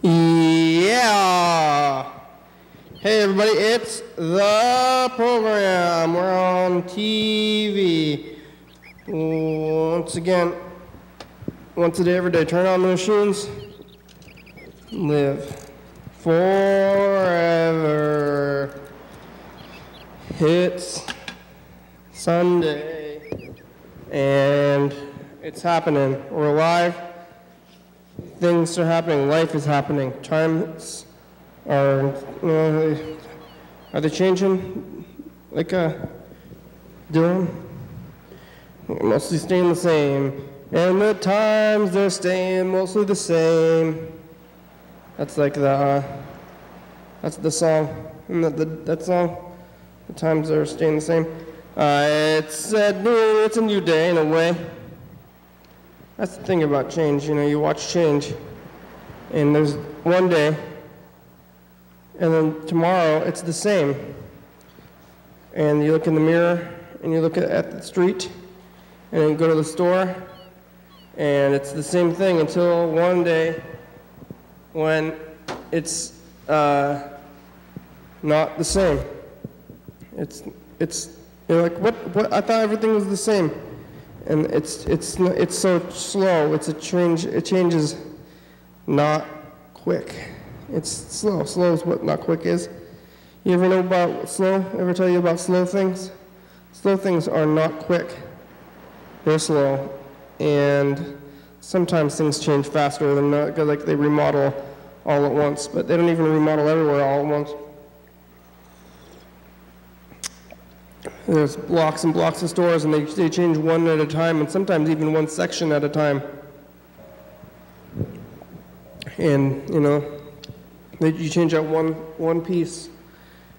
Yeah! Hey everybody, it's the program. We're on TV. Once again, once a day, every day. Turn on the machines. Live forever. It's Sunday. And it's happening. We're alive. Things are happening. Life is happening. Times are, are they changing? Like doing? Mostly staying the same. And the times they're staying mostly the same. That's like that's the song. And that song. The times are staying the same. It's a new day in a way. That's the thing about change, you watch change, and there's one day, and then tomorrow it's the same. And you look in the mirror, and you look at the street, and then go to the store, and it's the same thing until one day when it's not the same. You're like, what? I thought everything was the same. And it's so slow. It's a change. It changes not quick. It's slow. Slow is what not quick is. You ever know about slow? Ever tell you about slow things? Slow things are not quick. They're slow. And sometimes things change faster than that, because like they remodel all at once, but they don't even remodel everywhere all at once. There's blocks and blocks of stores, and they change one at a time, and sometimes even one section at a time. And you change out one piece,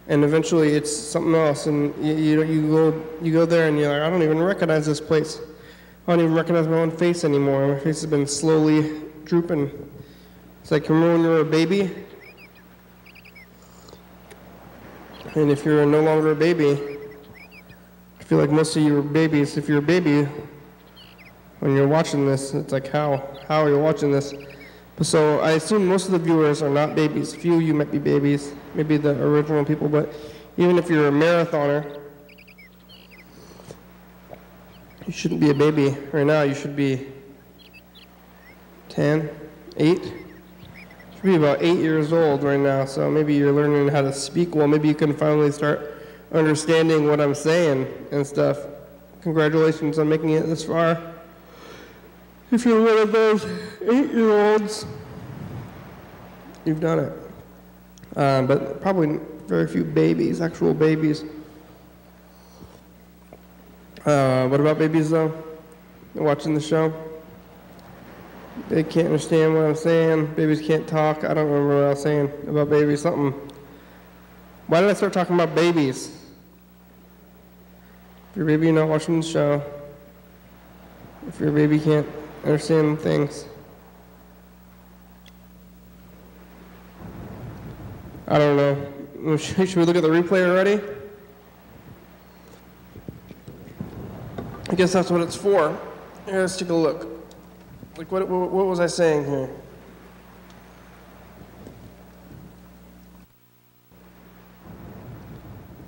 and eventually it's something else. And you go there, and you're like, I don't even recognize this place. I don't even recognize my own face anymore. My face has been slowly drooping. It's like, remember when you were a baby? And if you're no longer a baby, I feel like most of you are babies. If you're a baby, when you're watching this, it's like, how are you watching this? But so I assume most of the viewers are not babies. A few of you might be babies, maybe the original people, but even if you're a marathoner, you shouldn't be a baby right now. You should be 8? You should be about 8 years old right now, so maybe you're learning how to speak well. Maybe you can finally start understanding what I'm saying and stuff. Congratulations on making it this far. If you're one of those 8-year-olds, you've done it. But probably very few babies, actual babies. What about babies though? They're watching the show. They can't understand what I'm saying. Babies can't talk. I don't remember what I was saying about babies. Something. Why did I start talking about babies? If your baby not watching the show, if your baby can't understand things, I don't know. Should we look at the replay already? I guess that's what it's for. Here, let's take a look. Like, what was I saying here?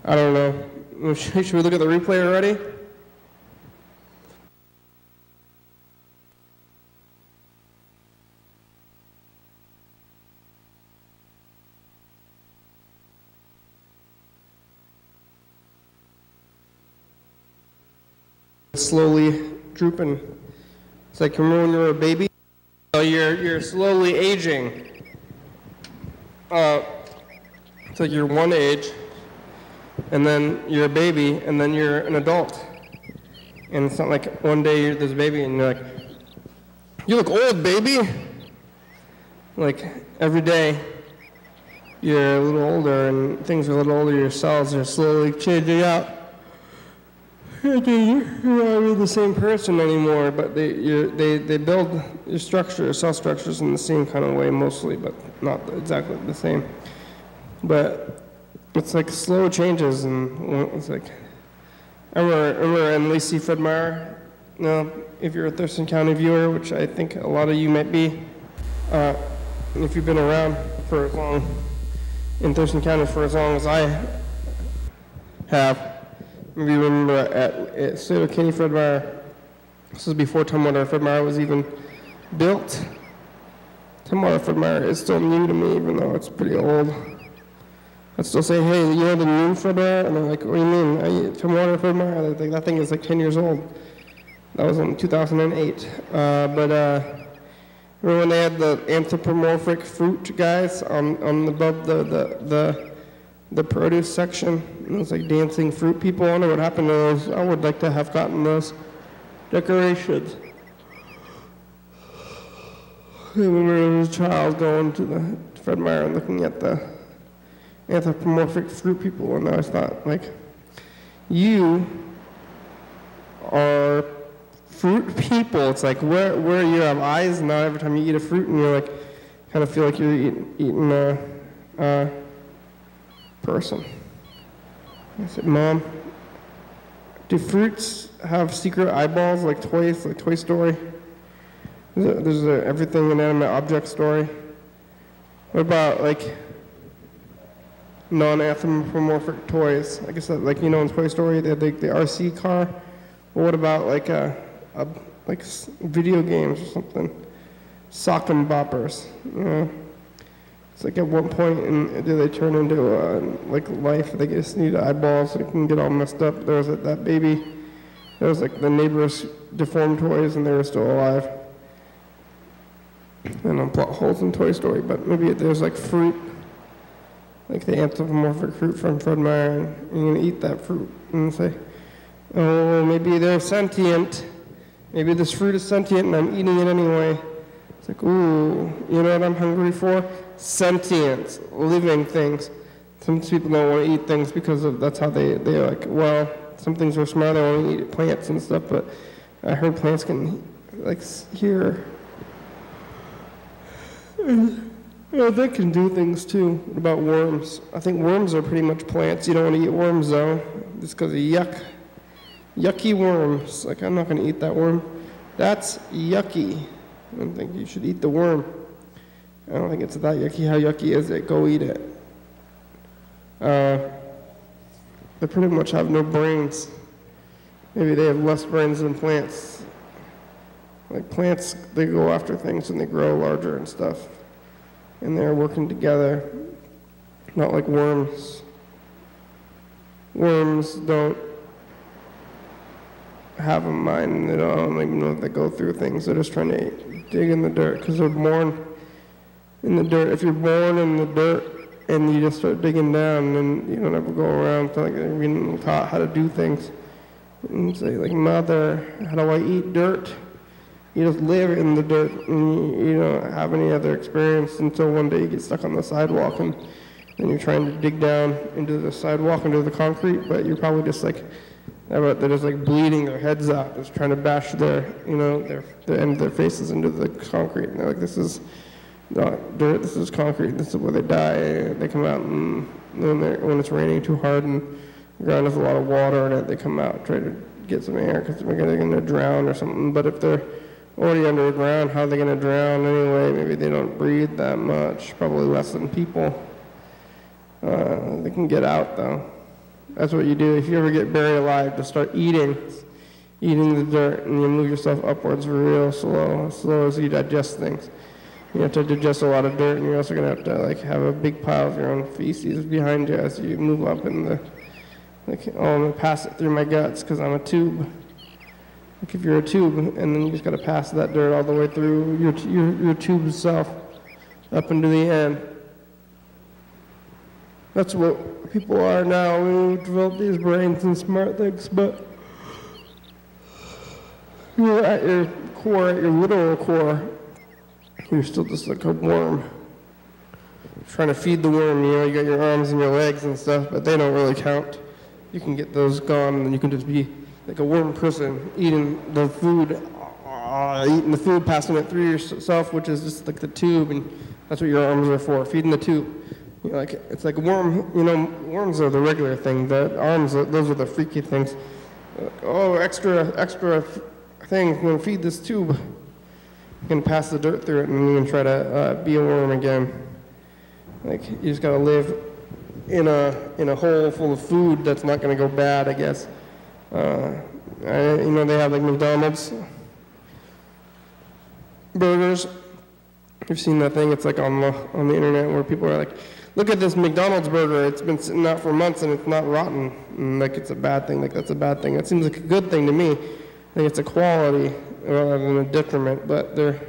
I don't know. Should we look at the replay already? Slowly drooping. It's like, remember when you were a baby? So you're slowly aging. It's like you're one age, and then you're a baby, and then you're an adult. And it's not like one day you're this baby and you're like, you look old, baby. Like every day you're a little older and things are a little older, your cells are slowly changing out. You're not really the same person anymore, but they build your structure, cell structures in the same kind of way mostly, but not exactly the same. But it's like slow changes, and it's like, I remember in Lacey Fred Meyer, you know, if you're a Thurston County viewer, which I think a lot of you might be, if you've been around for as long, in Thurston County for as long as I have, maybe you remember at State of Kenny Fred Meyer, this was before Tumwater Fred Meyer was even built. Tumwater Fred Meyer is still new to me, even though it's pretty old. I'd still say, hey, you know the new Fred Meyer? And they're like, what do you mean? Tumwater Fred Meyer? They're like, that thing is like 10 years old. That was in 2008. Remember when they had the anthropomorphic fruit guys above the produce section? It was like dancing fruit people. I wonder what happened to those. I would like to have gotten those decorations. I remember as a child going to the Fred Meyer and looking at the anthropomorphic fruit people, and I always thought, like, you are fruit people. It's like where you have eyes, and now every time you eat a fruit, and you're like, kind of feel like you're eating a person. I said, Mom, do fruits have secret eyeballs like toys, like Toy Story? There's a everything inanimate object story. What about like non-anthropomorphic toys? I guess like, you know, in Toy Story they had the RC car. Well, what about like like video games or something? Sock and boppers, you know? It's like at one point, do they turn into like life? They just need eyeballs so they can get all messed up. There was that baby. There was like the neighbor's deformed toys, and they were still alive. And on plot holes in Toy Story, but maybe there's like fruit, like the anthropomorphic fruit from Fred Meyer, and you're gonna eat that fruit and say, oh, maybe they're sentient. Maybe this fruit is sentient, and I'm eating it anyway. It's like, ooh, you know what I'm hungry for? Sentience, living things. Some people don't want to eat things because that's how they're like, well, some things are smart, they want to eat plants and stuff, but I heard plants can like hear. And, you know, they can do things too. What about worms? I think worms are pretty much plants. You don't want to eat worms though, just because of yucky worms. Like, I'm not going to eat that worm. That's yucky. I don't think you should eat the worm. I don't think it's that yucky. How yucky is it? Go eat it. They pretty much have no brains. Maybe they have less brains than plants. Like plants, they go after things and they grow larger and stuff. And they're working together, not like worms. Worms don't have a mind, and they don't even know that they go through things. They're just trying to dig in the dirt because they're born in the dirt. If you're born in the dirt and you just start digging down, then you don't ever go around like being taught how to do things. And say like, Mother, how do I eat dirt? You just live in the dirt and you don't have any other experience until one day you get stuck on the sidewalk and you're trying to dig down into the sidewalk, into the concrete, but you're probably just like, they're just like bleeding their heads out, just trying to bash their, you know, the end of their faces into the concrete. And they're like, this is not dirt, this is concrete, this is where they die. They come out and when it's raining too hard and the ground has a lot of water in it, they come out, try to get some air because they're going to drown or something. But if they're already underground, how are they going to drown anyway? Maybe they don't breathe that much, probably less than people. They can get out though. That's what you do. If you ever get buried alive, just start eating the dirt, and you move yourself upwards real slow, as slow as you digest things. You have to digest a lot of dirt, and you're also going to have to like have a big pile of your own feces behind you as you move up in the, like, oh, I'm going to pass it through my guts because I'm a tube. Like if you're a tube, and then you just got to pass that dirt all the way through your tube itself up into the end. That's what people are now. We develop these brains and smart things, but you're at your core, at your literal core, you're still just like a worm. You're trying to feed the worm, you know, you got your arms and your legs and stuff, but they don't really count. You can get those gone, and you can just be like a worm person eating the food, passing it through yourself, which is just like the tube, and that's what your arms are for, feeding the tube. You know, like it's like a worm. You know, worms are the regular thing. The arms, those are the freaky things. Oh, extra things. We're gonna feed this tube. You can pass the dirt through it, and you can try to be a worm again. Like you just gotta live in a hole full of food that's not gonna go bad, I guess. You know, they have like McDonald's burgers. You've seen that thing? It's like on the internet where people are like, "Look at this McDonald's burger. It's been sitting out for months and it's not rotten." And like it's a bad thing. Like that's a bad thing. That seems like a good thing to me. I think it's a quality rather than a detriment. But they're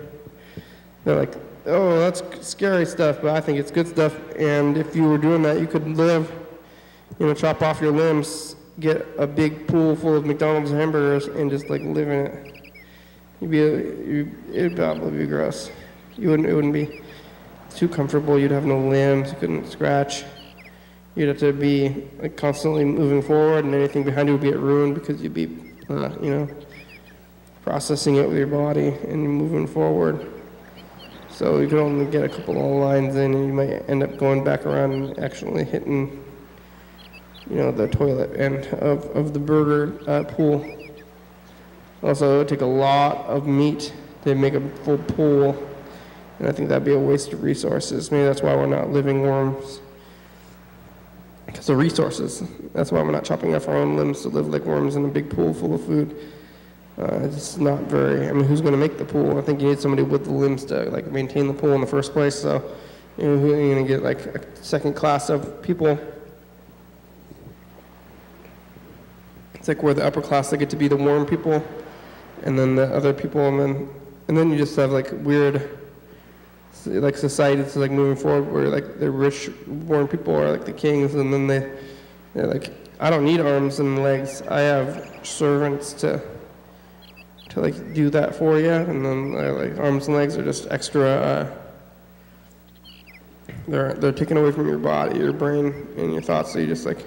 like, "Oh, that's scary stuff." But I think it's good stuff. And if you were doing that, you could live, you know, chop off your limbs, get a big pool full of McDonald's hamburgers, and just like live in it. It'd probably be gross. It wouldn't be too comfortable. You'd have no limbs. You couldn't scratch. You'd have to be like constantly moving forward, and anything behind you would get ruined because you'd be, you know, processing it with your body and moving forward. So you could only get a couple of lines in, and you might end up going back around and actually hitting, you know, the toilet end of the burger pool. Also, it would take a lot of meat to make a full pool. And I think that'd be a waste of resources. Maybe that's why we're not living worms. Because of resources. That's why we're not chopping off our own limbs to live like worms in a big pool full of food. It's not very, I mean, who's going to make the pool? I think you need somebody with the limbs to like maintain the pool in the first place. So you're going to get like a second class of people. It's like we're the upper class that get to be the worm people, and then the other people, and then you just have like weird, like societies like moving forward where like the rich born people are like the kings, and then they're like, I don't need arms and legs. I have servants to like do that for you, and then like arms and legs are just extra. They're taken away from your body, your brain, and your thoughts. So you just like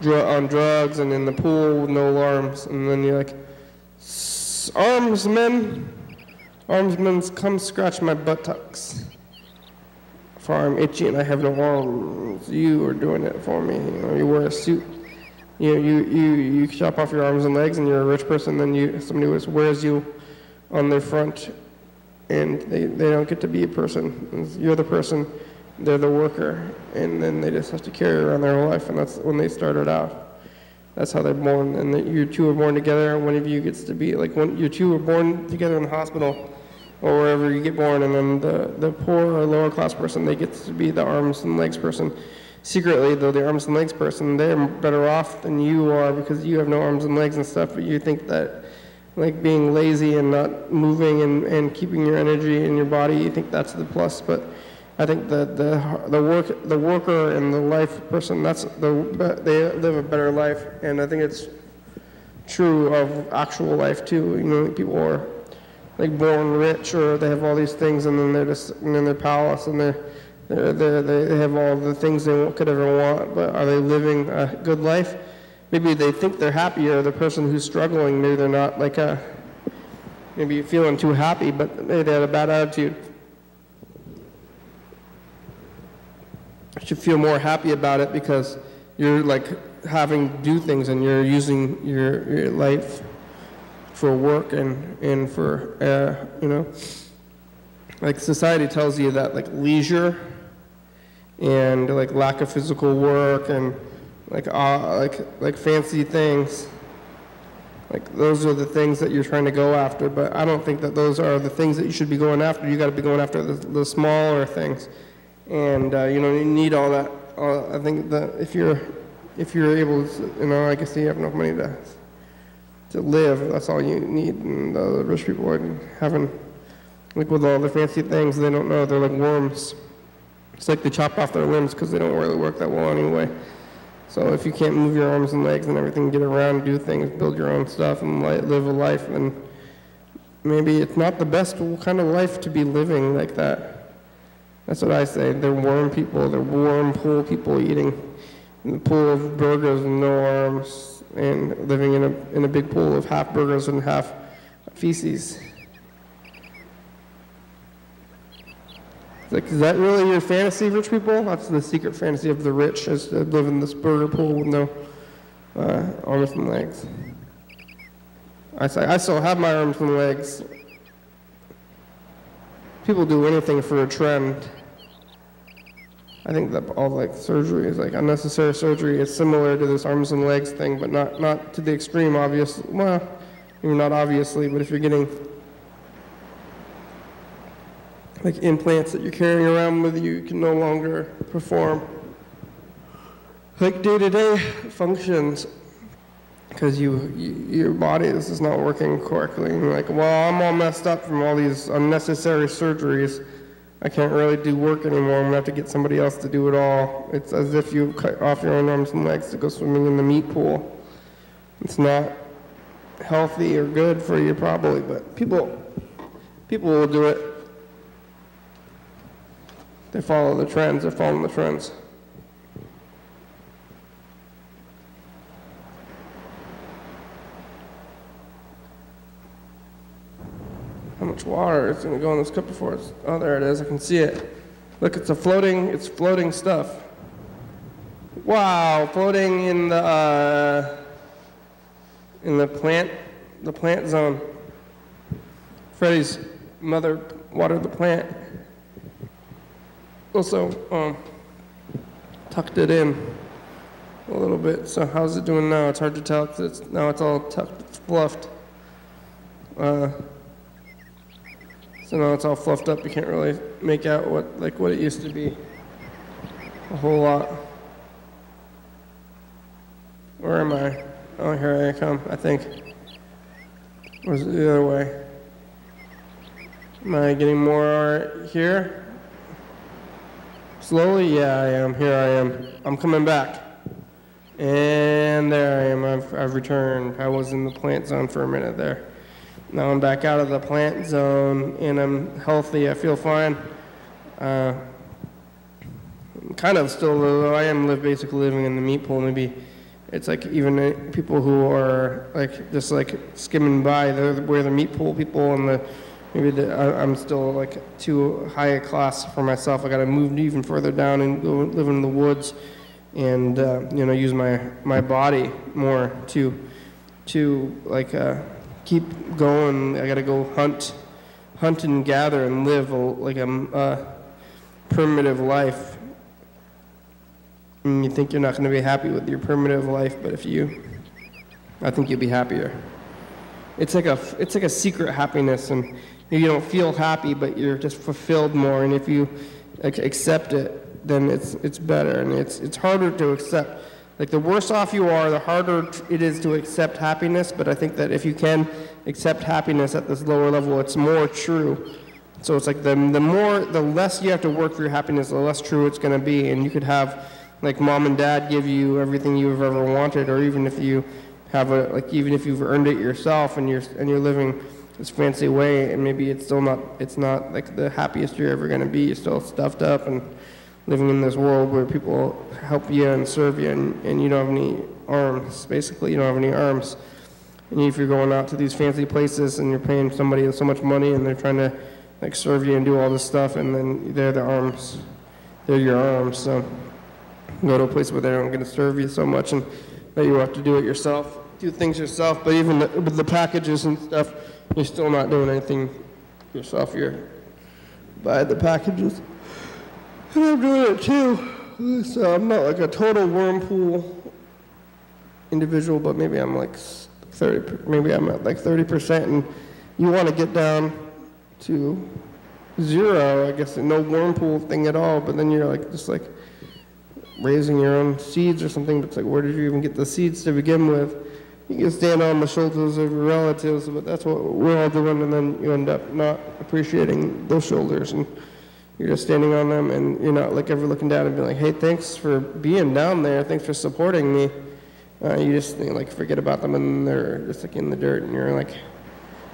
on drugs and in the pool with no arms, and then you're like, armsmen, come scratch my buttocks. For I'm itchy and I have no arms. You are doing it for me. You know, you wear a suit. You know, you chop off your arms and legs, and you're a rich person. Then somebody wears you on their front, and they don't get to be a person. You're the person. They're the worker, and then they just have to carry around their whole life, and that's when they started out. That's how they're born, and you two are born together, and one of you gets to be, like when you two are born together in the hospital, or wherever you get born, and then the poor or lower class person, they get to be the arms and legs person. Secretly, though, the arms and legs person, they're better off than you are because you have no arms and legs and stuff, but you think that like being lazy and not moving and keeping your energy in your body, you think that's the plus, but I think that the worker and the life person, they live a better life, and I think it's true of actual life too. You know, people are like born rich, or they have all these things, and then they're just in their palace, and they have all the things they could ever want. But are they living a good life? Maybe they think they're happy, or the person who's struggling, maybe they're not like maybe feeling too happy, but maybe they had a bad attitude. You should feel more happy about it because you're like having to do things, and you're using your life for work and for you know, like society tells you that like leisure and like lack of physical work and like fancy things, like those are the things that you're trying to go after. But I don't think that those are the things that you should be going after. You got to be going after the smaller things. And you know, you need all that. I think that if you're able to, you know, I guess you have enough money to live. That's all you need. And the rich people are having, like with all the fancy things, they don't know. They're like worms. It's like they chop off their limbs because they don't really work that well anyway. So if you can't move your arms and legs and everything, get around, do things, build your own stuff, and live a life, then maybe it's not the best kind of life to be living like that. That's what I say. They're worm people. They're worm pool people eating in the pool of burgers and no arms. and living in a big pool of half burgers and half feces. Like, is that really your fantasy, rich people? That's the secret fantasy of the rich, is to live in this burger pool with no arms and legs. I still have my arms and legs. People do anything for a trend. I think that all like surgery is like unnecessary surgery. It's similar to this arms and legs thing, but not to the extreme, obviously. Well, maybe not obviously, but if you're getting like implants that you're carrying around with you, you can no longer perform like day-to-day functions because your body is not working correctly. And you're like, well, I'm all messed up from all these unnecessary surgeries. I can't really do work anymore. I'm gonna have to get somebody else to do it all. It's as if you cut off your own arms and legs to go swimming in the meat pool. It's not healthy or good for you probably, but people will do it. They follow the trends. They're following the trends. How much water is going to go in this cup before it's... Oh, there it is. I can see it. Look, it's floating stuff. Wow, floating in the plant zone. Freddie's mother watered the plant. Also, tucked it in a little bit. So how's it doing now? It's hard to tell because now it's all tucked, it's fluffed. So now it's all fluffed up. You can't really make out what it used to be. A whole lot. Where am I? Oh, here I come, I think. Or is it the other way? Am I getting more here? Slowly? Yeah, I am. Here I am. I'm coming back. And there I am. I've returned. I was in the plant zone for a minute there. Now I'm back out of the plant zone, and I'm healthy. I feel fine. I'm kind of still, though I am basically living in the meat pool. Maybe it's like even people who are like just like skimming by, where the meat pool people and I'm still like too high a class for myself. I got to move even further down and go live in the woods, and use my body more to like keep going. I got to go hunt and gather and live like a primitive life. And you think you're not going to be happy with your primitive life, but I think you'll be happier. It's like a secret happiness, and you don't feel happy, but you're just fulfilled more. And if you accept it, then it's better. And it's harder to accept. Like the worse off you are, the harder it is to accept happiness. But I think that if you can accept happiness at this lower level, it's more true. So it's like the less you have to work for your happiness, the less true it's going to be. And you could have like mom and dad give you everything you've ever wanted, or even if you have even if you've earned it yourself and you're living this fancy way, and maybe it's not like the happiest you're ever going to be. You're still stuffed up and living in this world where people help you and serve you, and you don't have any arms. Basically, you don't have any arms. And if you're going out to these fancy places and you're paying somebody so much money and they're trying to like serve you and do all this stuff, and then they're your arms. So go to a place where they're not going to serve you so much and that you have to do it yourself, do things yourself. But even with the packages and stuff, you're still not doing anything yourself. You're buying the packages. And I'm doing it too. So I'm not like a total worm pool individual, but maybe I'm like 30, maybe I'm at like 30%, and you want to get down to 0, I guess, no worm pool thing at all, but then you're like just like raising your own seeds or something. But it's like, where did you even get the seeds to begin with? You can stand on the shoulders of your relatives, but that's what we're all doing, and then you end up not appreciating those shoulders, and you're just standing on them, and you're not like ever looking down and being like, hey, thanks for being down there, thanks for supporting me. You just like forget about them, and they're just like in the dirt, and you're like,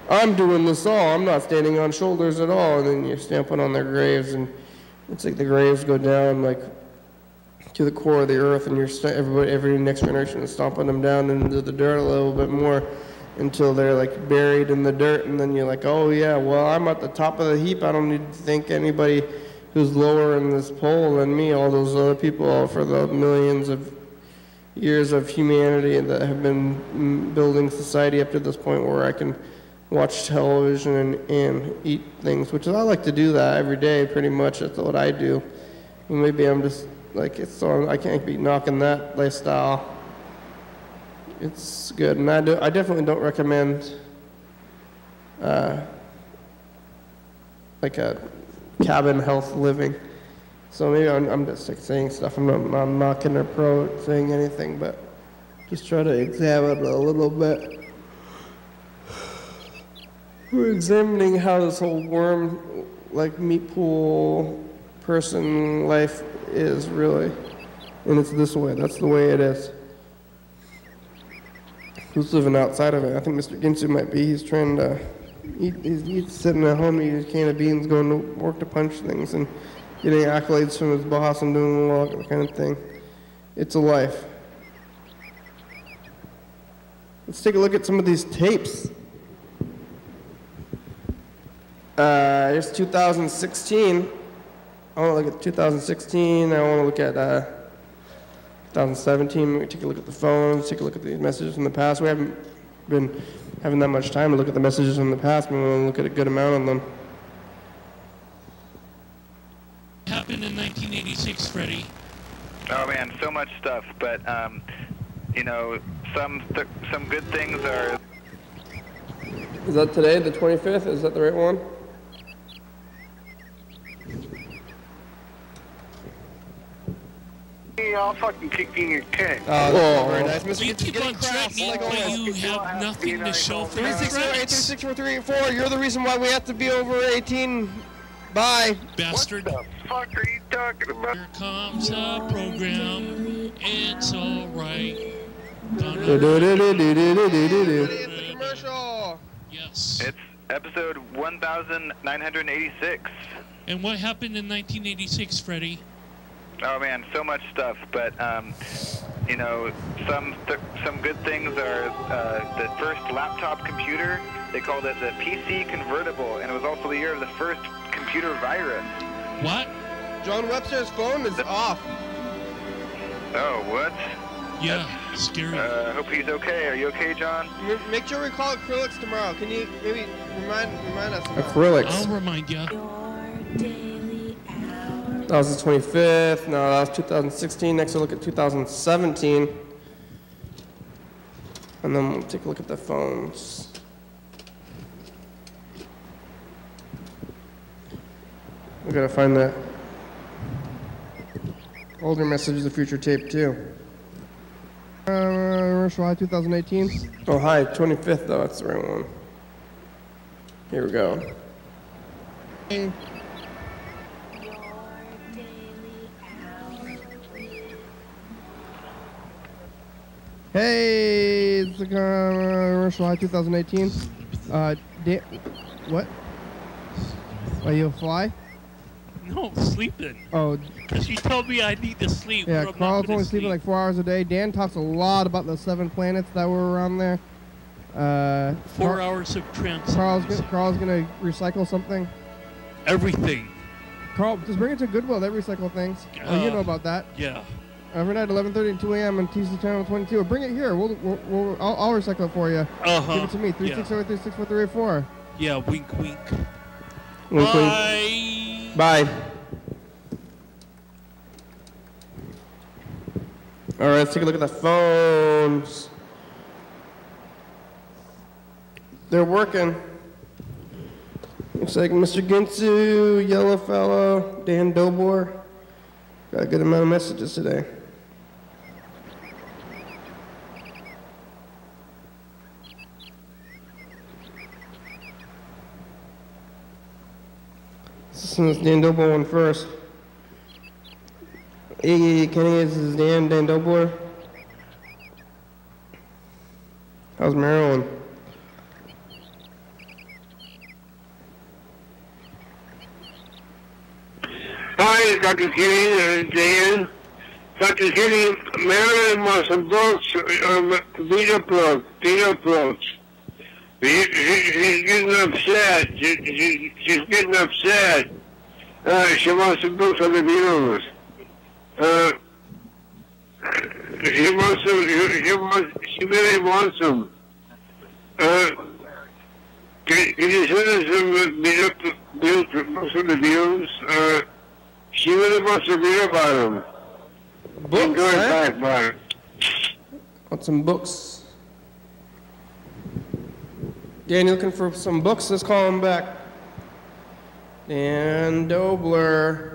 I'm doing this all, I'm not standing on shoulders at all. And then you're stamping on their graves, and it's like the graves go down like to the core of the earth, and every next generation is stomping them down into the dirt a little bit more until they're like buried in the dirt, and then you're like, oh yeah, well, I'm at the top of the heap. I don't need to thank anybody who's lower in this pole than me, all those other people for the millions of years of humanity that have been building society up to this point where I can watch television and eat things, which is, I like to do that every day pretty much. That's what I do. And maybe I'm just like, I can't be knocking that lifestyle. It's good, and I definitely don't recommend like a cabin health living. So maybe I'm just like saying stuff. I'm not knocking or saying anything, but just try to examine it a little bit. We're examining how this whole worm, like meat pool person life is really, and it's this way. That's the way it is. Who's living outside of it? I think Mr. Ginsu might be. He's trying to eat. He's sitting at home eating a can of beans, going to work to punch things, and getting accolades from his boss and doing all that kind of thing. It's a life. Let's take a look at some of these tapes. Here's 2016. I want to look at 2016. I want to look at 2017, we take a look at the phones, take a look at the messages from the past. We haven't been having that much time to look at the messages from the past, but we want to look at a good amount of them. What happened in 1986, Freddie? Oh man, so much stuff, but you know, some good things are... Is that today, the 25th? Is that the right one? I'll fucking kick you in your tit. Oh, very nice. Mr. You keep on threatening, but you have nothing to show for your threats. 364-384, you're the reason why we have to be over 18. Bye. Bastard. What the fuck are you talking about? Here comes a program. It's alright. Commercial. Yes. It's episode 1986. And what happened in 1986, Freddie? Oh man, so much stuff, but you know, some good things are the first laptop computer. They called it the PC convertible, and it was also the year of the first computer virus. What? John Webster's phone is off. Oh, what? Yeah, scary. Hope he's okay. Are you okay, John? Make sure we call acrylics tomorrow. Can you maybe remind us tomorrow? Acrylics. I'll remind you. That was the 25th. No, that was 2016. Next, we'll look at 2017. And then we'll take a look at the phones. We gotta find the older Message of the Future tape, too. July 2018. Oh, hi, 25th, though. That's the right one. Here we go. Hey, it's the July 2018. What? Are you a fly? No, sleeping. Oh. Because you told me I need to sleep. Yeah, Carl's only sleeping like 4 hours a day. Dan talks a lot about the 7 planets that were around there. 4 hours of transit. Carl's gonna recycle something. Everything. Carl, just bring it to Goodwill. They recycle things. Oh, you know about that. Yeah. Every night, 11:30 and 2 a.m. on TC Channel 22. Bring it here. I'll recycle it for you. Give it to me. 360-364-384. Yeah, wink, wink. Wink, bye. Wink. Bye. All right, let's take a look at the phones. They're working. Looks like Mr. Ginsu, Yellow Fellow, Dan Dobor. Got a good amount of messages today. This is Dan Dobor one first. Hey, Kenny, this is Dan Dobor. How's Maryland? Hi, Dr. Kenny and Dan. Dr. Kitty, Marilyn wants some books, video books. She's getting upset. She's getting upset. She wants some books on the Beatles. She really wants them. Can you send us some books on the Beatles? She really wants to read about them. Books, Back, Want some books? Dan, you looking for some books? Let's call him back. Dan Dobler.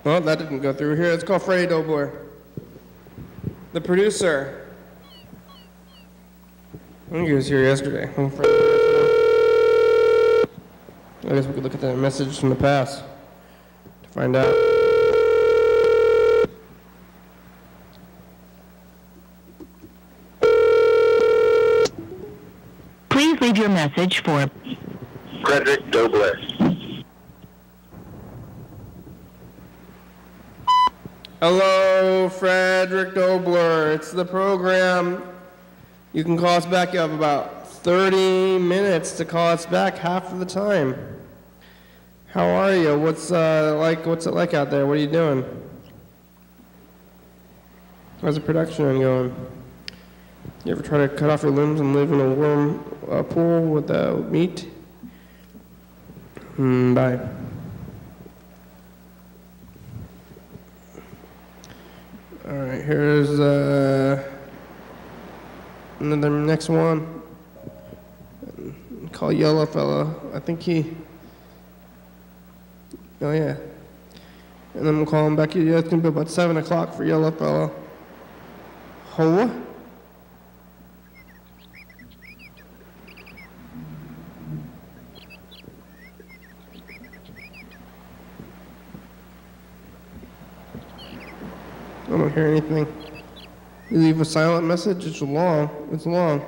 Well, that didn't go through here. Let's call Freddie Dobler, the producer. I think he was here yesterday. I guess we could look at that message from the past to find out. Please leave your message for Frederick Dobler. Hello, Frederick Dobler. It's the program. You can call us back. You have about 30 minutes to call us back, half of the time. How are you? What's it like out there? What are you doing? How's the production going? You ever try to cut off your limbs and live in a warm pool without meat? Bye. All right, here's another next one. Call Yellow Fella. I think he. Oh yeah. And then we'll call him back. Yeah, it's gonna be about 7 o'clock for Yellow Fella. Hello? I don't hear anything. You leave a silent message, it's long. It's long.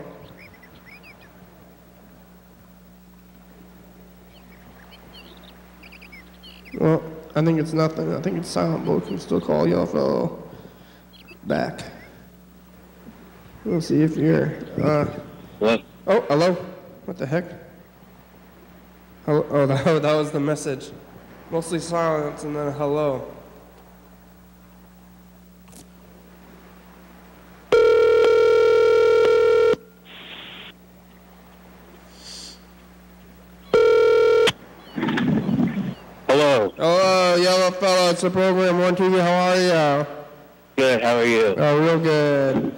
Well, I think it's nothing. I think it's silent, but we can still call Yellow Fellow back. Let's see if you're Hello? Oh, hello? What the heck? Hello? Oh, that was the message. Mostly silence and then a hello. Hello, Yellow Fella. It's the program 1 TV. How are you? Good, how are you? Oh, real good.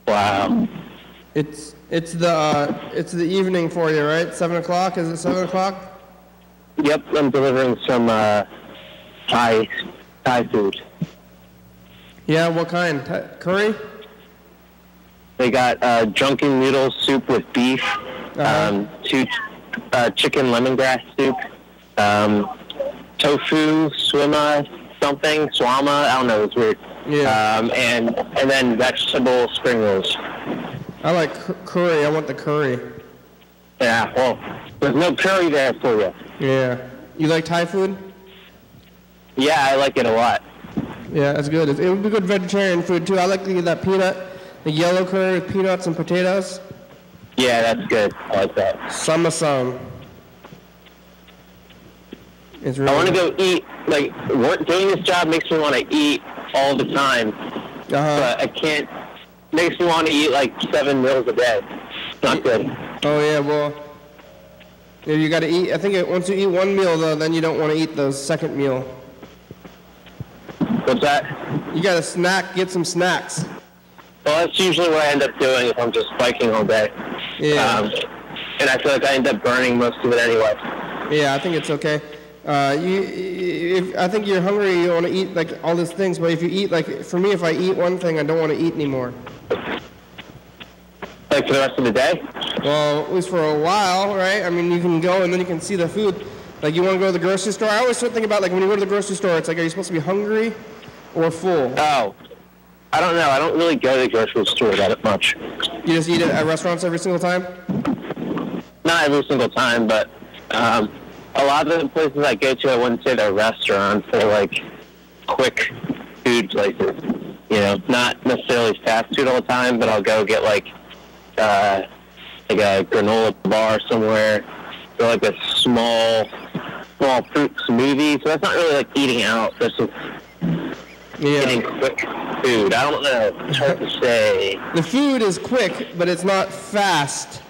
Wow. It's the evening for you, right? 7 o'clock. Is it 7 o'clock? Yep, I'm delivering some Thai food. Yeah, what kind? Curry? They got drunken noodle soup with beef, chicken lemongrass soup, tofu, swama, I don't know, it's weird. Yeah. And then vegetable spring rolls. I like curry. I want the curry. Yeah, well, there's no curry there for you. Yeah. You like Thai food? Yeah, I like it a lot. Yeah, that's good. It would be good vegetarian food too. I like that peanut, the yellow curry with peanuts and potatoes. Yeah, that's good. I like that. Samasam. It's really I want to go eat, doing this job makes me want to eat all the time. But I can't, makes me want to eat 7 meals a day. It's not good. Oh yeah, well, you got to eat. I think once you eat one meal though, then you don't want to eat the second meal. What's that? You got to get some snacks. Well, that's usually what I end up doing if I'm just biking all day. Yeah. And and I feel like I end up burning most of it anyway. Yeah, I think it's okay. If I think you're hungry, you want to eat like all these things, but if you eat, like for me, if I eat one thing, I don't want to eat anymore. Like for the rest of the day? Well, at least for a while, right? I mean, you can go and then you can see the food. Like you want to go to the grocery store. I always start thinking about like when you go to the grocery store, it's like, are you supposed to be hungry or full? Oh, I don't know. I don't really go to the grocery store that much. You just eat it at restaurants every single time? Not every single time, but a lot of the places I go to, I wouldn't say they're restaurants. They're like quick food places. You know, not necessarily fast food all the time, but I'll go get like a granola bar somewhere, or like a small fruit smoothie. So that's not really like eating out. That's just getting quick food. I don't know. It's hard to say. The food is quick, but it's not fast.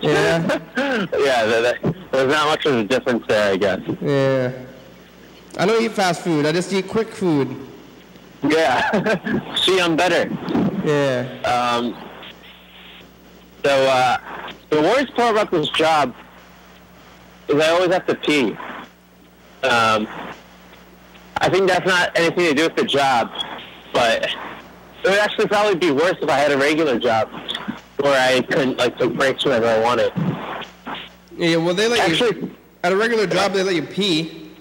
Yeah. Yeah, there's not much of a difference there, I guess. Yeah. I don't eat fast food. I just eat quick food. Yeah. See, I'm better. Yeah. So the worst part about this job is I always have to pee. I think that's not anything to do with the job, but it would actually probably be worse if I had a regular job where I couldn't like take breaks whenever I wanted. Yeah, well, they let you at a regular job. They let you pee.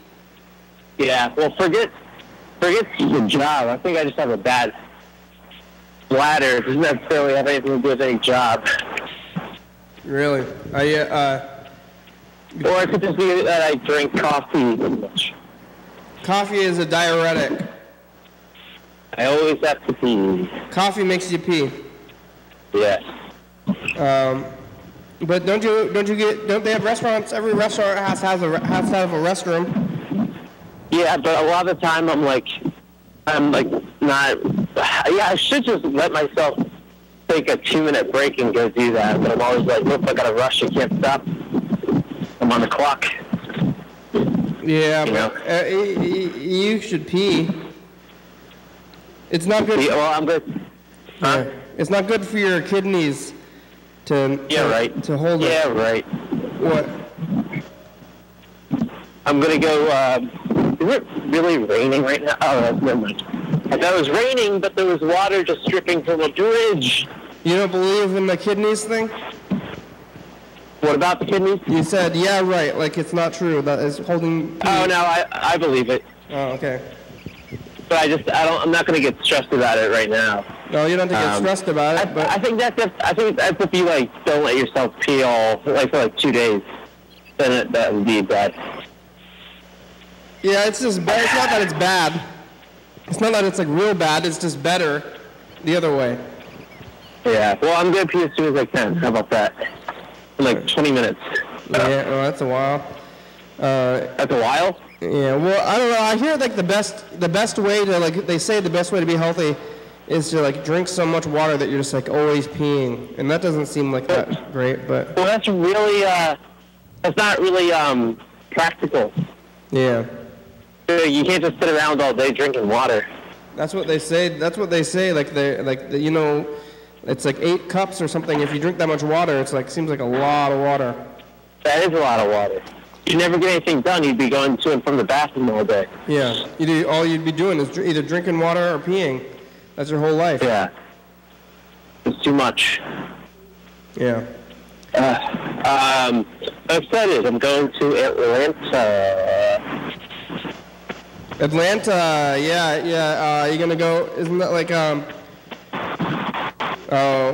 Yeah, well, forget the job. I think I just have a bad bladder. It doesn't necessarily have anything to do with any job. Really? Or it could just be that I drink coffee too much. Coffee is a diuretic. I always have to pee. Coffee makes you pee. Yes. But don't they have restaurants? Every restaurant has to have a restroom. Yeah, but a lot of the time I'm like not. Yeah, I should just let myself take a 2-minute break and go do that. But I'm always like, look, I gotta rush. I can't stop. I'm on the clock. Yeah, but you should pee. It's not good. Yeah, well, I'm good. Huh? Yeah. It's not good for your kidneys to hold it. Yeah, right. What? I'm gonna go. Is it really raining right now? Oh, never mind. I thought it was raining, but there was water just dripping from a bridge. You don't believe in the kidneys thing? What about the kidneys? You said, yeah, right. Like it's not true. That is holding. Oh no, I believe it. Oh, okay. But I'm not gonna get stressed about it right now. No, you don't have to get stressed about it. But I think that's if you like don't let yourself pee all like for like 2 days, then that would be bad. Yeah, it's just bad. It's not that it's bad. It's not that it's like real bad. It's just better the other way. Yeah. Well, I'm gonna pee as soon as I can. How about that? In like 20 minutes. Yeah. Well, that's a while. That's a while. Yeah. Well, I don't know. I hear like the best way to like they say the best way to be healthy is to like drink so much water that you're just like always peeing, and that doesn't seem like that great. But well, that's really that's not really practical. Yeah. You can't just sit around all day drinking water. That's what they say. That's what they say. Like you know, it's like 8 cups or something. If you drink that much water, it's like seems like a lot of water. That is a lot of water. You'd never get anything done. You'd be going to and from the bathroom all day. Yeah. All you'd be doing is either drinking water or peeing. That's your whole life. Yeah. It's too much. Yeah. I'm excited. I'm going to Atlanta. Atlanta, yeah. You're gonna go? Isn't that like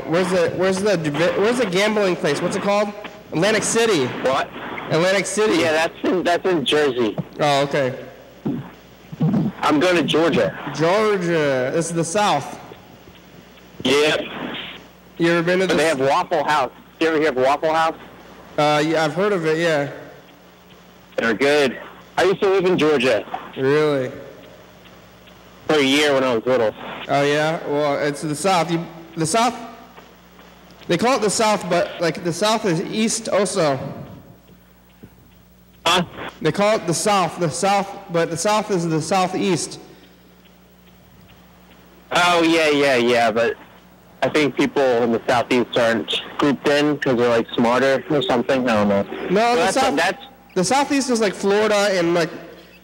where's the gambling place? What's it called? Atlantic City. What? Atlantic City. Yeah, that's in Jersey. Oh, okay. I'm going to Georgia. Georgia. This is the South. Yep. You ever been to this? They have Waffle House. You ever hear of Waffle House? Yeah, I've heard of it. Yeah. They're good. I used to live in Georgia. Really? For a year when I was little. Oh yeah. Well, it's the South. The South. They call it the South, but like the South is east also. Huh? They call it the South, but the South is the Southeast. Oh, yeah, but I think people in the Southeast aren't grouped in because they're like smarter or something. I don't know. No, So the Southeast is like Florida and like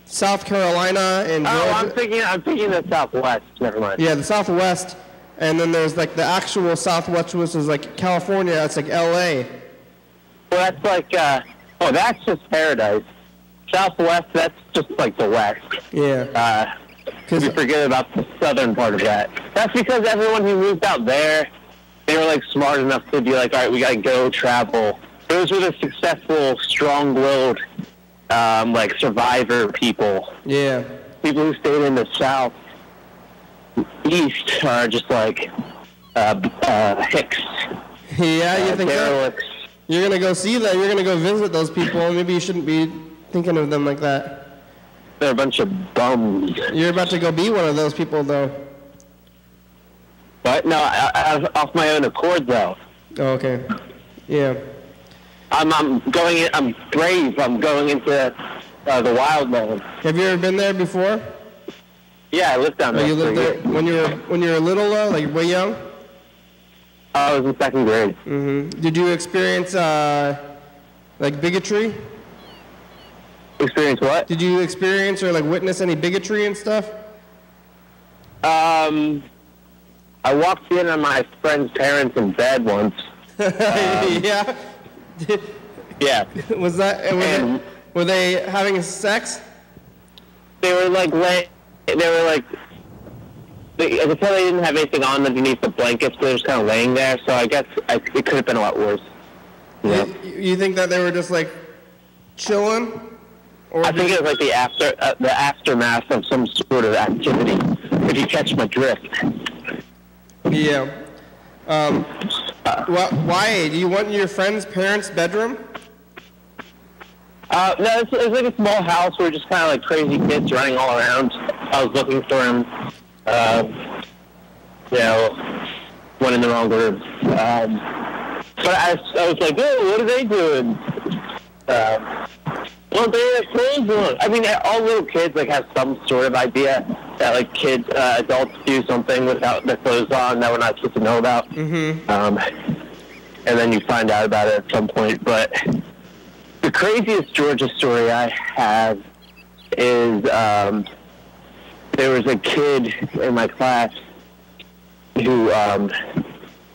South Carolina and Georgia. I'm thinking the Southwest. Never mind. Yeah, the Southwest, and then there's like the actual Southwest, which is like California. That's like L.A. Well, that's like that's just paradise. Southwest, that's just like the West. Yeah. You forget about the southern part of that. That's because everyone who moved out there, they were like smart enough to be like, all right, we gotta go travel. Those were the successful, strong-willed, like survivor people. Yeah. People who stayed in the Southeast are just like hicks. Yeah, you think derelicts. so? You're gonna go see them. You're gonna go visit those people, and maybe you shouldn't be thinking of them like that. They're a bunch of bums. You're about to go be one of those people, though. What? No, off my own accord, though. Oh, okay. Yeah. I'm going in. I'm brave. I'm going into the wild land. Have you ever been there before? Yeah, I lived down there. You lived there when you were little, though, like way young? I was in second grade. Mm-hmm. Did you experience like bigotry? Experience what? Did you experience or like witness any bigotry and stuff? I walked in on my friend's parents in bed once. Yeah. Yeah. Were they having sex? They were like I could tell they didn't have anything on underneath the blankets, but they were just kind of laying there. So I guess it could have been a lot worse. Yeah. You think that they were just like chilling? Or I think it was like the aftermath of some sort of activity. If you catch my drift. Yeah. Why? Do you want your friend's parents' bedroom? No, it was like a small house where just kind of like crazy kids running all around. I was looking for him. One in the wrong room. But I was like, oh, what are they doing? Well, they have clothes on. I mean, all little kids like have some sort of idea that like adults do something without their clothes on that we're not supposed to know about. Mm-hmm. And then you find out about it at some point. But the craziest Georgia story I have is there was a kid in my class who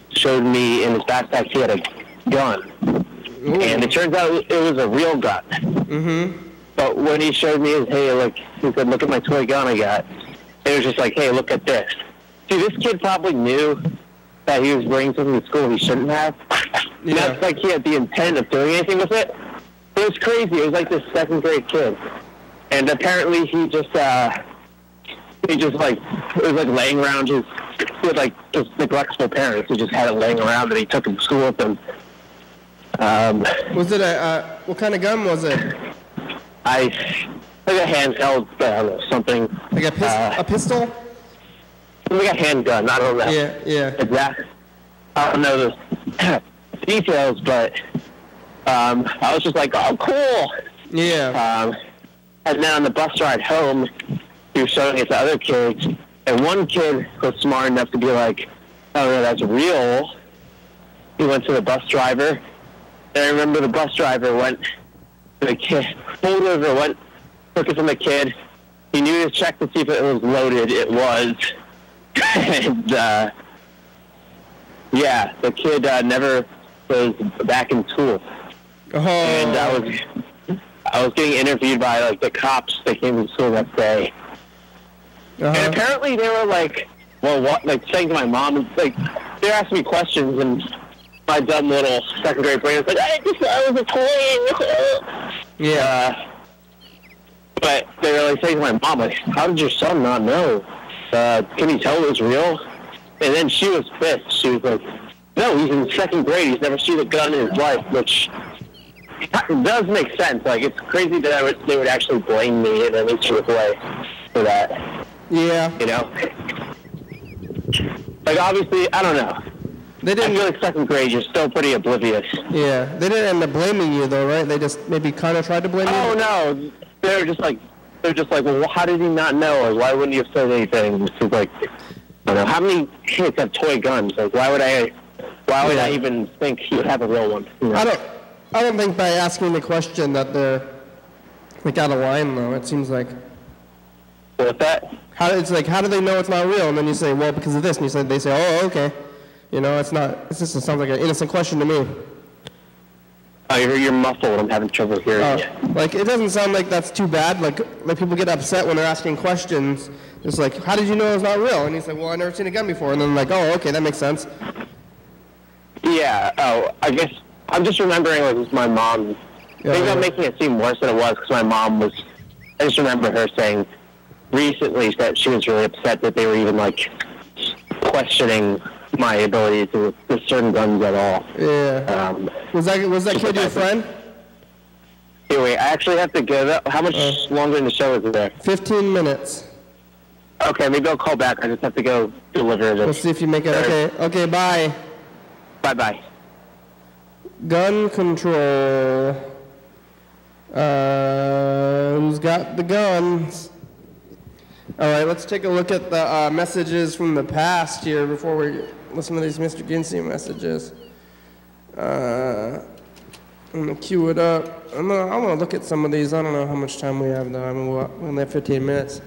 showed me in his backpack he had a gun. Ooh. And it turns out it was a real gun. Mm-hmm. But when he showed me he said, look at my toy gun I got. It was just like, hey, look at this. See, this kid probably knew that he was bringing something to school he shouldn't have. Yeah. That's like he had the intent of doing anything with it. It was crazy. It was like this second grade kid. And apparently he just it was like laying around with like just neglectful parents who just had it laying around and he took it to school with them. Was it what kind of gun was it? Like a handheld, something. Like a pistol? Like a handgun, I don't know. Yeah. Exactly. I don't know the details, but I was just like, oh, cool. Yeah. And then on the bus ride home, he was showing it to other kids, and one kid was smart enough to be like, oh, no, that's real. He went to the bus driver. And I remember the bus driver went to the kid, pulled over, took it from the kid. He knew to check to see if it was loaded. It was. And, the kid never was back in school. Oh. And I was getting interviewed by, like, the cops that came to school that day. Uh-huh. And apparently they were like, well, what? Like, saying to my mom, like, they were asking me questions, and my dumb little second grade brain was like, I was a toy. Yeah. But they were like saying to my mom, like, how did your son not know? Can you tell it was real? And then she was pissed. She was like, no, he's in second grade. He's never seen a gun in his life, which does make sense. Like, it's crazy that they would actually blame me in any sort of way for that. Yeah. You know? Like, obviously, I don't know. I feel like second grade, you're still pretty oblivious. Yeah. They didn't end up blaming you, though, right? They just maybe kind of tried to blame you? Oh, no. They're just like, well, how did he not know? Or why wouldn't he have said anything? It's like, I don't know. How many kids have toy guns? Like, why would I Why would I even think he would have a real one? You know? I don't think by asking the question that they're like out of line though. It seems like. What's that? How do they know it's not real? And then you say, well, because of this, and they say, oh, okay. You know, it's not. It just sounds like an innocent question to me. Oh, you're muffled. I'm having trouble hearing you. Like it doesn't sound like that's too bad. Like people get upset when they're asking questions. It's like, how did you know it's not real? And he's like, well, I've never seen a gun before. And then like, oh, okay, that makes sense. Yeah. Oh, I guess I'm just remembering it was my mom. Maybe I'm making it seem worse than it was because my mom was. I just remember her saying recently that she was really upset that they were even like questioning my ability to discern guns at all. Yeah. Was that kid your friend? Anyway, I actually have to go. How much longer in the show is there? 15 minutes. Okay, maybe I'll call back. I just have to go deliver this. We'll see if you make it. Okay, bye. Bye-bye. Gun control. Who's got the guns? All right, let's take a look at the messages from the past here before we listen to these Mr. Ginsey messages. I'm gonna queue it up. I'm gonna look at some of these. I don't know how much time we have though. I mean, we only have 15 minutes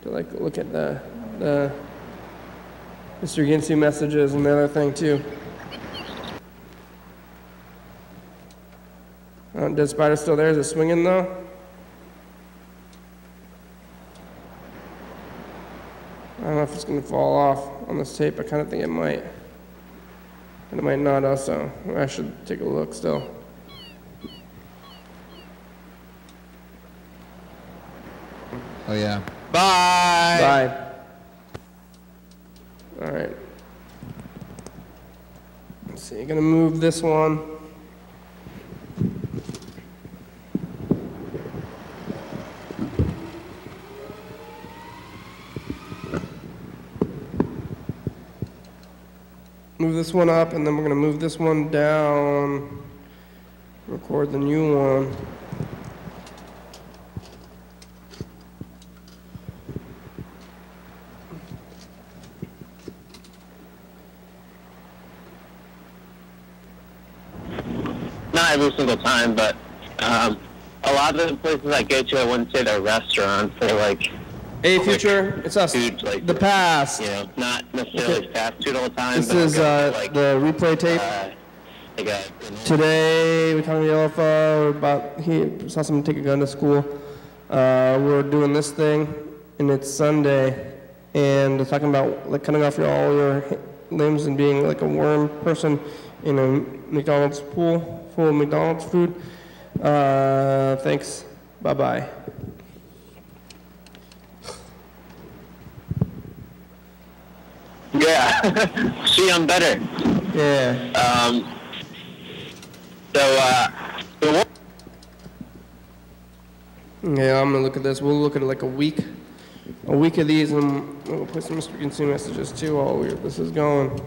to like look at the Mr. Ginsey messages and the other thing too. Dead Spider still there? Is it swinging though? I don't know if it's going to fall off on this tape. I kind of think it might. And it might not also. I should take a look still. Oh, yeah. Bye! Bye. All right. Let's see. I'm going to move this one. Move this one up, and then we're going to move this one down, record the new one. Not every single time, but a lot of the places I go to, I wouldn't say they're restaurants. They're like Hey, future, it's us. Food, like, the past. You know, not necessarily fast food all the time. This is like, the replay tape. Today, we're talking to Yellowfo. He saw someone take a gun to school. We're doing this thing, and it's Sunday, and they're talking about like cutting off all your limbs and being like a worm person in a McDonald's pool full of McDonald's food. Thanks. Bye-bye. Yeah. See, I'm better. Yeah. Yeah, I'm gonna look at this. We'll look at it like a week of these, and we'll put some Mr. Ginsey messages too while this is going.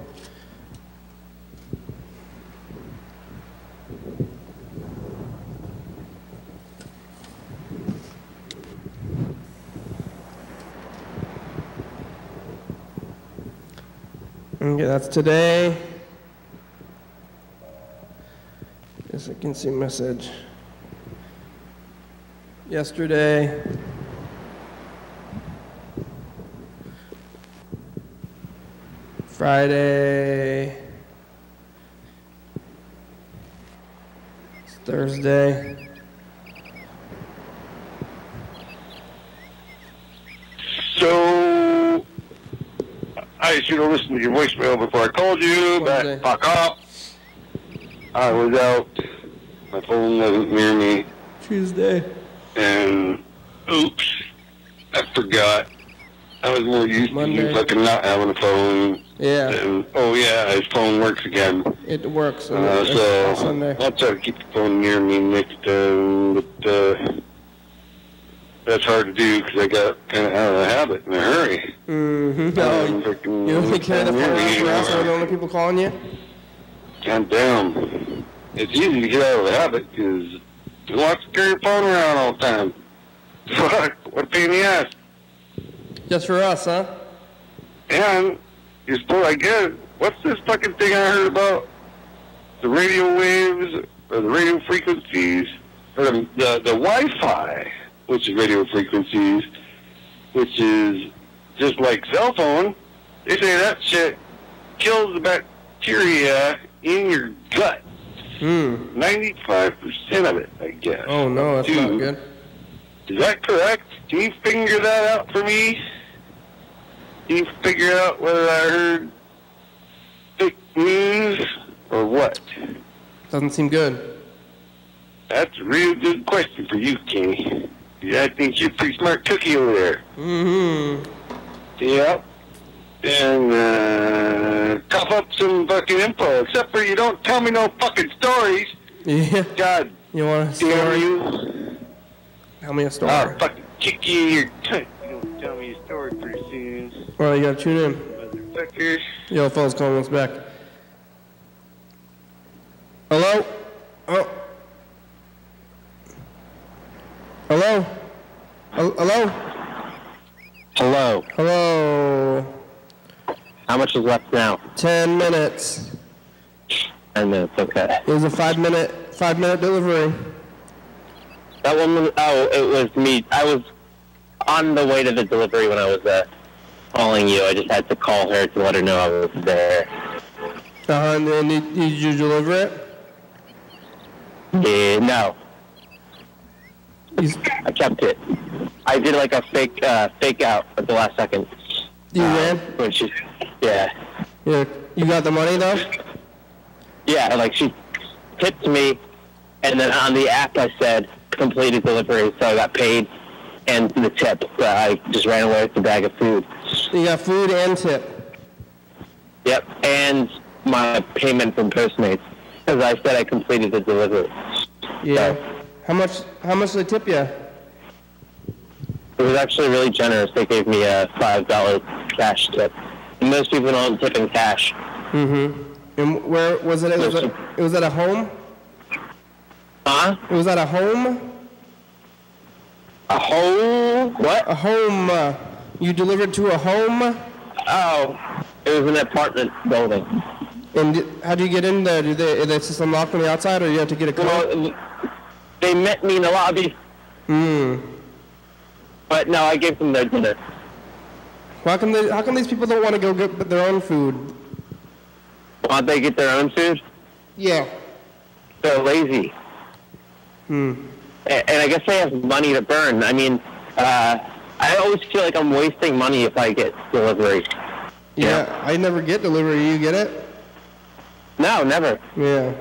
Okay, that's today. Yes, I can see message. Yesterday. Friday. It's Thursday. So, I should have listened to your voicemail before I called you, but fuck up. I was out. My phone wasn't near me. Tuesday. And, oops, I forgot. I was more used to you fucking not having a phone. Yeah. And, oh yeah, his phone works again. It works. So, Sunday. I'll try to keep the phone near me next time, but, that's hard to do because I got kind of out of the habit in a hurry. Mm-hmm. You don't take care of the phone around so the only people calling you? God damn. It's easy to get out of the habit because you want to carry your phone around all the time. Fuck, what a pain in the ass. Just for us, huh? And you're supposed, I guess, what's this fucking thing I heard about? The radio waves, or the radio frequencies, or the Wi-Fi, which is radio frequencies, which is just like cell phone. They say that shit kills the bacteria in your gut. 95% of it, I guess. Oh, no, that's not good. Is that correct? Can you figure that out for me? Can you figure out whether I heard fake news or what? Doesn't seem good. That's a real good question for you, Kenny. I think you're a pretty smart cookie over there. Yep. And cough up some fucking info, except for you don't tell me no fucking stories. Yeah. God. You want a story? You. Tell me a story. I'll fucking kick you in your cunt. You don't tell me a story pretty soon. Well, you gotta tune in. Motherfuckers. Yo, fellas calling us back. Hello? Oh. Hello? Hello? Hello. Hello? How much is left now? 10 minutes. 10 minutes, okay. It was a 5-minute delivery. That woman, it was me. I was on the way to the delivery when I was calling you. I just had to call her to let her know I was there. And then did you deliver it? No. I kept it. I did like a fake out at the last second. You ran? Yeah. Yeah. You got the money though? Yeah, like she tipped me, and then on the app I said completed delivery, so I got paid and the tip. So I just ran away with the bag of food. You got food and tip? Yep, and my payment from Postmates, because I said I completed the delivery. Yeah. So, how much did they tip you? it was actually really generous. They gave me a $5 cash tip. And most people don't tip in cash. And where was it? It was at a home? Huh? It was at a home? A home? What? A home. You delivered to a home? Oh, it was an apartment building. And how do you get in there? Is the system locked on the outside, or you have to get a code? Well, they met me in the lobby. But no, I gave them their dinner. How come these people don't want to go get their own food? Why don't they get their own food? Yeah. They're lazy. And I guess they have money to burn. I mean, I always feel like I'm wasting money if I get delivery. Yeah, I never get delivery. You get it? No, never. Yeah.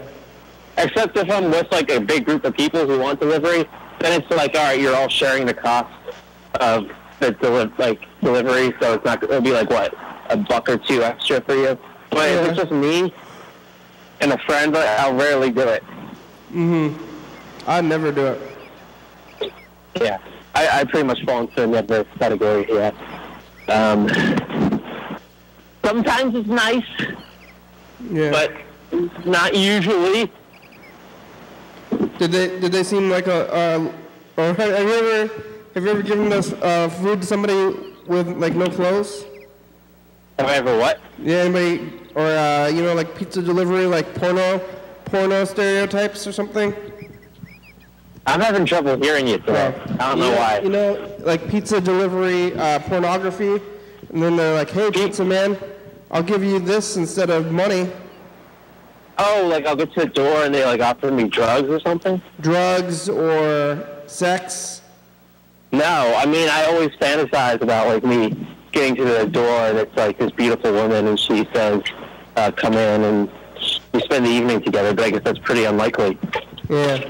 Except if I'm with like a big group of people who want delivery, then it's like, all right, you're all sharing the cost of the delivery, so it'll be like what, $1 or $2 extra for you. But if it's just me and a friend, I'll rarely do it. I never do it. Yeah, I pretty much fall into another category here. Sometimes it's nice, but not usually. Did they seem like or have you ever given this food to somebody with like no clothes? Have I ever what? Yeah, anybody or like pizza delivery, like porno stereotypes or something? I'm having trouble hearing you today. I don't know why. You know, like pizza delivery, pornography, and then they're like, "Hey, pizza man, I'll give you this instead of money." Oh, like I'll get to the door and they like offer me drugs or something? Drugs or sex? No, I mean I always fantasize about like me getting to the door and it's like this beautiful woman and she says, "Come in," and we spend the evening together. But I guess that's pretty unlikely. Yeah.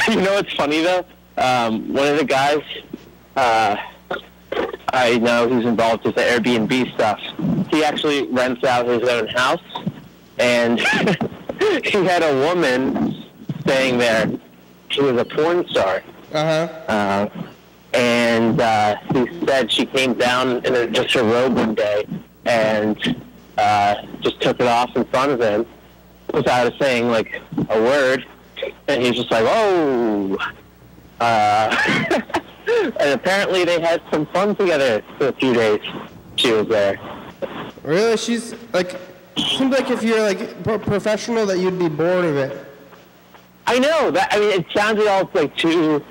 You know what's funny though? One of the guys I know who's involved with the Airbnb stuff, he actually rents out his own house, and he had a woman staying there. She was a porn star. And he said she came down in just her robe one day and just took it off in front of him without saying like a word. And he's just like, "Oh." And apparently they had some fun together for a few days. She was there. Really? She's like, Seems like if you're like professional that you'd be bored of it. I know that. I mean, it sounded all like too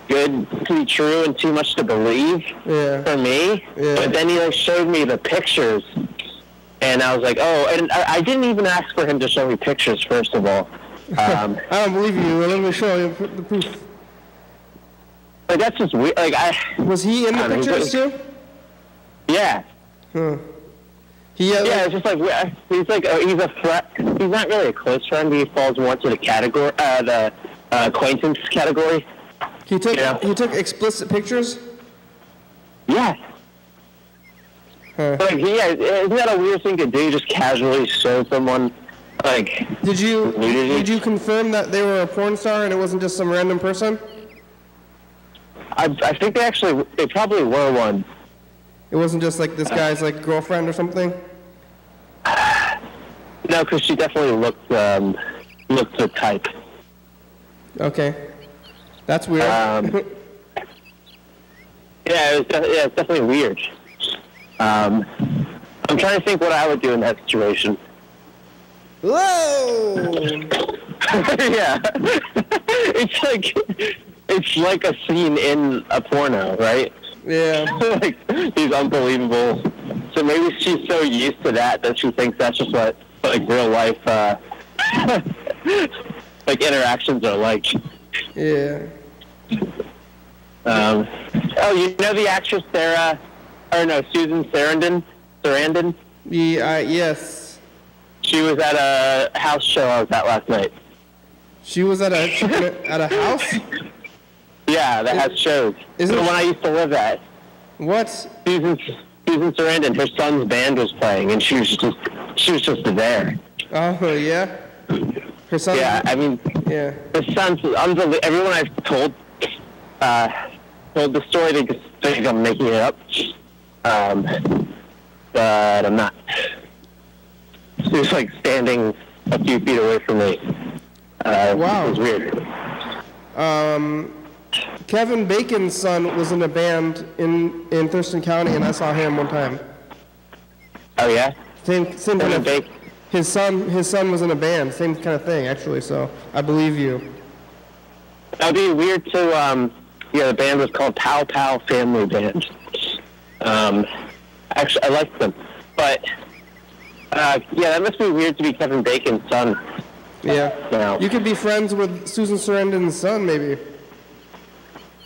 good to be true and too much to believe for me. Yeah. But then he like showed me the pictures, and I was like, oh, and I didn't even ask for him to show me pictures. First of all, I don't believe you. Let me show you the proof. Like that's just weird. Like was he in the pictures too? Yeah. Huh. It's just like he's like he's a friend. He's not really a close friend. He falls more to the category, the acquaintance category. He took explicit pictures. Yeah. Huh. Like isn't that a weird thing to do? Just casually show someone like. Did you confirm that they were a porn star and it wasn't just some random person? I think they probably were one. It wasn't just like this guy's like girlfriend or something? No, because she definitely looked the type. Okay. That's weird. It's definitely weird. I'm trying to think what I would do in that situation. Whoa! Yeah. It's like a scene in a porno, right? Yeah. Like, he's unbelievable. So maybe she's so used to that she thinks that's just what, like, real life, like, interactions are like. Yeah. Oh, you know the actress Susan Sarandon? Yes. She was at a house show I was at last night. She was at a house? Yeah, that has shows. The one I used to live at. What? Susan Sarandon, her son's band was playing, and she was just there. Oh yeah. Her son. Yeah, I mean. Yeah. Her son's unbelievable. Everyone I've told the story, they just think I'm making it up. But I'm not. She was like standing a few feet away from me. Wow. It was weird. Kevin Bacon's son was in a band in Thurston County, and I saw him one time. Oh yeah. Same kind of. His son was in a band. Same kind of thing, actually. So I believe you. That'd be weird to. The band was called Pow Pow Family Band. Actually, I liked them, but that must be weird to be Kevin Bacon's son. Yeah. Now. You could be friends with Susan Sarandon's son, maybe.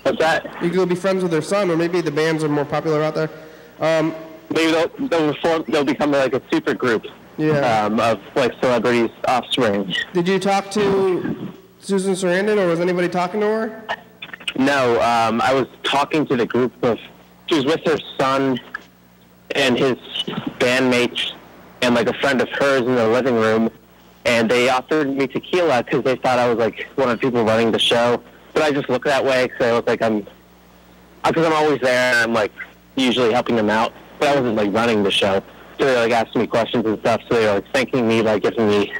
What's that? You could be friends with their son, or maybe the bands are more popular out there. Maybe they'll become like a super group. Yeah. Of like celebrities' offspring. Did you talk to Susan Sarandon, or was anybody talking to her? No, I was talking to the group she was with her son and his bandmates and like a friend of hers in the living room, and they offered me tequila because they thought I was like one of the people running the show. But I just look that way because I look like because I'm always there and I'm like usually helping them out, but I wasn't like running the show. So they like asking me questions and stuff. So they were like thanking me by giving me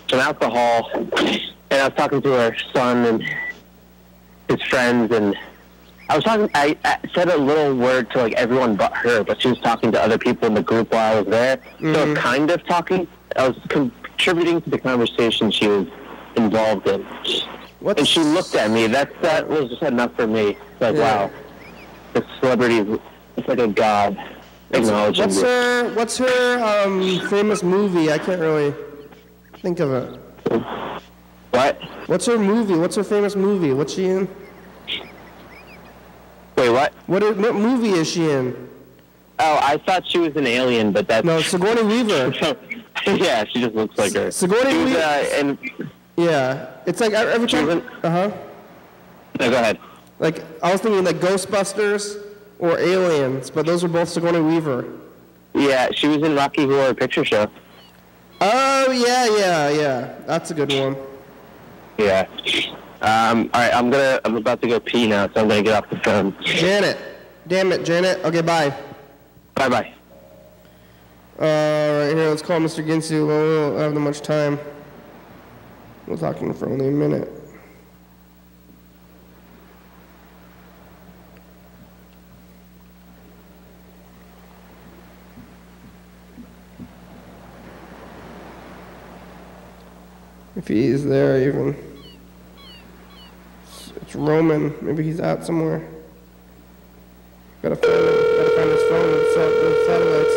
some alcohol, and I was talking to her son and his friends, and I said a little word to like everyone but her, but she was talking to other people in the group while I was there. Mm-hmm. So kind of talking. I was contributing to the conversation she was involved in. And she looked at me. That was just enough for me. Like, wow, the celebrity, it's like a god acknowledging me. What's her famous movie? I can't really think of it. What? What's her movie? What's her famous movie? What's she in? Wait, what? What movie is she in? Oh, I thought she was an alien, but that's... No, Sigourney Weaver. Yeah, she just looks like her. Sigourney Weaver. Yeah, it's like every time. No, go ahead. Like I was thinking like Ghostbusters or Aliens, but those are both Sigourney Weaver. Yeah, she was in Rocky Horror Picture Show. Oh yeah, that's a good one. Yeah. All right, I'm about to go pee now, so I'm gonna get off the phone. Janet, damn it, Janet. Okay, bye. Bye. Right here, let's call Mr. Ginsu. We don't have that much time. We're talking for only a minute. If he's there even. It's Roman. Maybe he's out somewhere. Gotta find his phone with the satellites.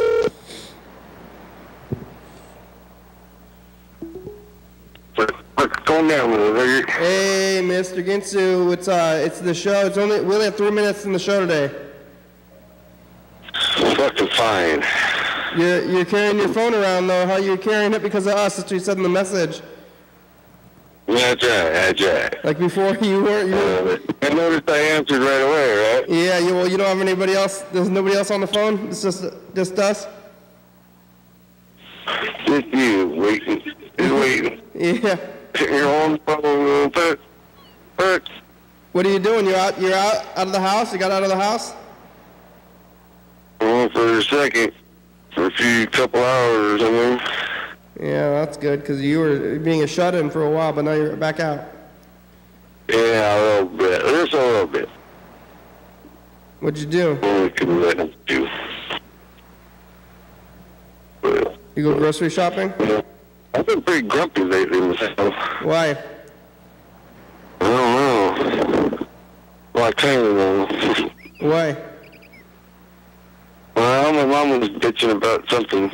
What's going down with it? Hey, Mr. Ginsu, it's the show. We only have 3 minutes in the show today. Fucking fine. You're carrying your phone around though. How you carrying it because of us? That's what you said in the message. That's right. Like before, you weren't. I noticed I answered right away, right? Yeah. You don't have anybody else. There's nobody else on the phone. It's just us. Just you waiting. Just waiting. Yeah. Your own phone. But. What are you doing? You're out of the house. You got out of the house? Well, for a second, for a couple hours, I mean. Yeah, that's good because you were being a shut-in for a while, but now you're back out. Yeah, a little bit. Just a little bit. What'd you do? Only can let him do. Well, you go grocery shopping? I've been pretty grumpy lately myself. Why? I don't know. Well, I kind of know. Why? Well, my mom was bitching about something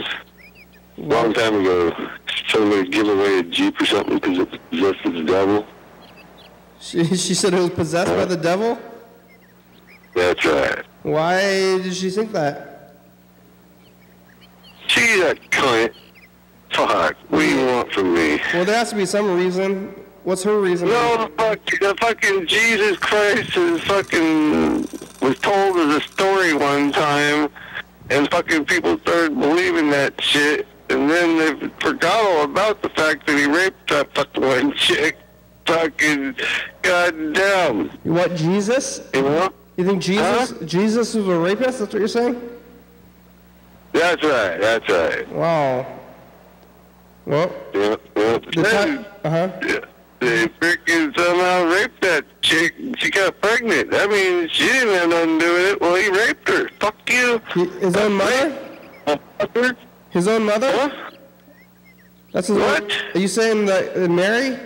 a long time ago. She told me to give away a Jeep or something because it possessed the devil. She said it was possessed by the devil? That's right. Why did she think that? She's a cunt. Fuck. What do you want from me? Well, there has to be some reason. What's her reason? No, the fucking Jesus Christ was told as a story one time, and fucking people started believing that shit, and then they forgot all about the fact that he raped that fucking one chick. Fucking goddamn. What, Jesus? You know? You think Jesus was a rapist? That's what you're saying? That's right. Wow. Well. Yeah. Uh-huh. They freaking somehow raped that chick. She got pregnant. I mean, she didn't have nothing to do with it. Well, he raped her. Fuck you. His own mother? His own mother? Huh? That's his what? Own, are you saying that Mary?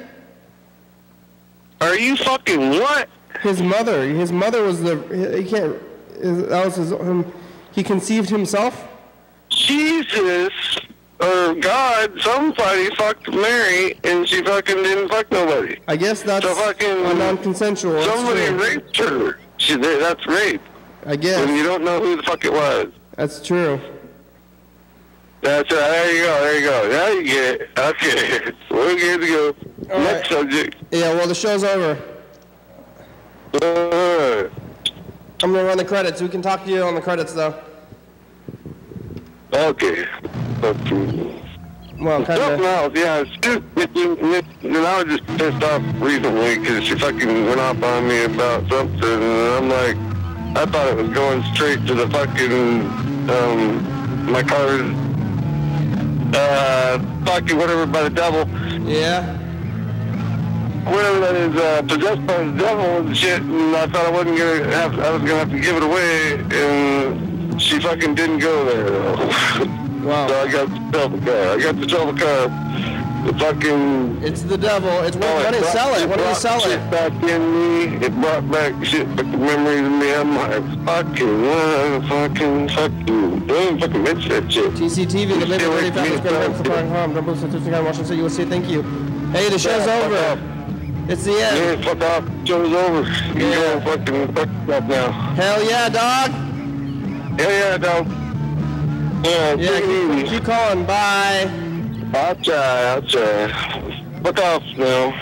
Are you fucking what? His mother. His mother was he can't. That was he conceived himself? Jesus. Or God, somebody fucked Mary, and she fucking didn't fuck nobody. I guess that's so fucking non-consensual. Somebody raped her. That's rape. I guess. And you don't know who the fuck it was. That's true. That's right. There you go. Now you get it. Okay. We're good to go. All Next subject. Yeah, well, the show's over. I'm going to run the credits. We can talk to you on the credits, though. Okay. Well, kind of. Something else, yeah. And I was just pissed off recently because she fucking went off on me about something, and I'm like, I thought it was going straight to the fucking, my car's, fucking whatever by the devil. Yeah. Whatever that is, possessed by the devil and shit, and I thought I was gonna have to give it away, and she fucking didn't go there, though. Wow. So I got to sell the car. The fucking... It's the devil. It's why don't you sell it? Why don't you sell it? It back in me. It brought back shit, back the memories of me. I'm like, fuck you. Don't fucking mention that shit. TCTV, the Labor Ready Fast Program for Calling Home. Don't Thurston County Washington State, USA. Thank you. Hey, the show's over. It's the end. Yeah, fuck off. Show's over. You go fucking fuck up now. Hell yeah, dog. Yeah, dog. Yeah, keep calling. Bye. I'll try. Fuck off now.